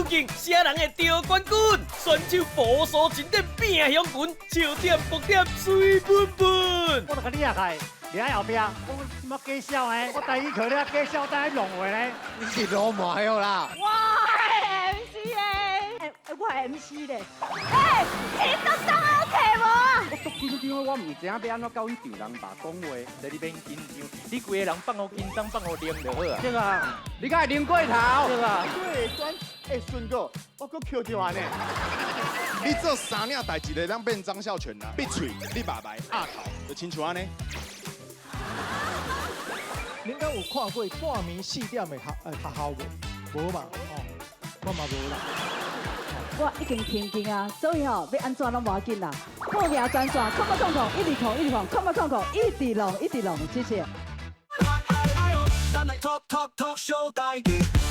竞，啥人会得冠军？选手无数真点拼向群，笑点爆点水分分。我著甲你害，你喺后壁，我什么介绍呢？我第一课咧介绍在弄话咧，你是罗马哟啦！我係 MC 咧，我係 MC 咧，你都當我騎無？我足緊張，我唔知影要安怎教伊場人吧講話，在你免緊張，你規個人放我緊張，放我啉就好啊。这个，你敢會啉過頭？这个，对转，顺哥，我搁扣着安呢。你做三领代志就当变张孝全啦，闭嘴，你爸爸压头，就亲像安尼。恁敢有看过半暝4点的学校无？无嘛，哦，我嘛无啦。我已經聽見啊，所以要安怎攏無要緊啦。報名專線，空空空空，一直空一直空，空空空，一直弄一直弄，謝謝。Talk show 大碟。